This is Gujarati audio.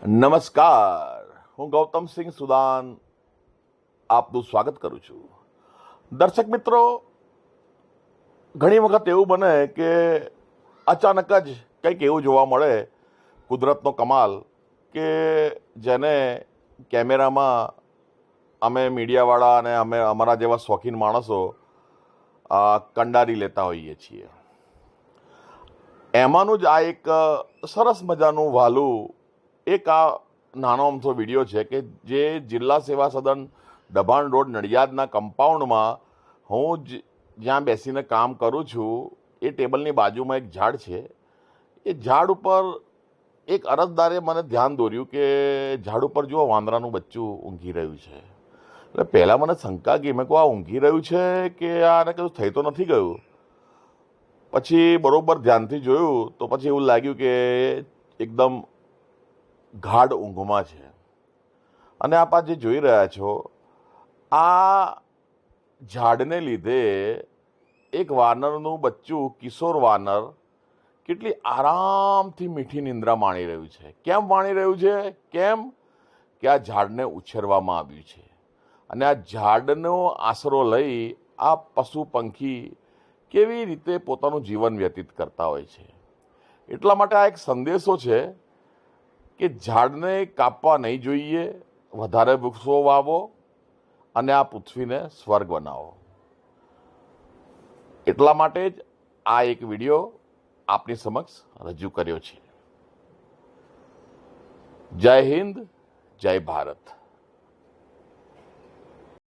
નમસ્કાર, હું ગૌતમસિંહ સુદાન આપનું સ્વાગત કરું છું. દર્શક મિત્રો, ઘણી વખત એવું બને કે અચાનક જ કંઈક એવું જોવા મળે, કુદરતનો કમાલ, કે જેને કેમેરામાં અમે મીડિયાવાળા અને અમે અમારા જેવા શોખીન માણસો કંડારી લેતા હોઈએ છીએ. એમાંનું જ આ એક સરસ મજાનું વહાલું એક આ નાનો અમથો વિડીયો છે કે જે જિલ્લા સેવા સદન દભાણ રોડ નડિયાદના કમ્પાઉન્ડમાં હું જ્યાં બેસીને કામ કરું છું એ ટેબલની બાજુમાં એક ઝાડ છે. એ ઝાડ ઉપર એક અરજદારે મને ધ્યાન દોર્યું કે ઝાડ ઉપર જુઓ વાંદરાનું બચ્ચું ઊંઘી રહ્યું છે. એટલે પહેલાં મને શંકા ગઈ, મેં કહું આ ઊંઘી રહ્યું છે કે આને કશું થઈ તો નથી ગયું. પછી બરોબર ધ્યાનથી જોયું તો પછી એવું લાગ્યું કે એકદમ ગાઢ ઊંઘમાં છે. અને આપ જે જોઈ રહ્યા છો આ ઝાડને લીધે એક વાનરનું બચ્ચું, કિશોર વાનર, કેટલી આરામથી મીઠી નિંદ્રા માણી રહ્યું છે. કેમ માણી રહ્યું છે? કેમ કે આ ઝાડને ઉછેરવામાં આવ્યું છે અને આ ઝાડનો આશરો લઈ આ પશુ પંખી કેવી રીતે પોતાનું જીવન વ્યતીત કરતા હોય છે. એટલા માટે આ એક સંદેશો છે કે ઝાડને કાપવા નહીં જોઈએ, વધારે વૃક્ષો વાવો અને આ પૃથ્વીને સ્વર્ગ બનાવો. એટલા માટે જ આ એક વિડીયો આપની સમક્ષ રજૂ કર્યો છે. જય હિન્દ, જય ભારત.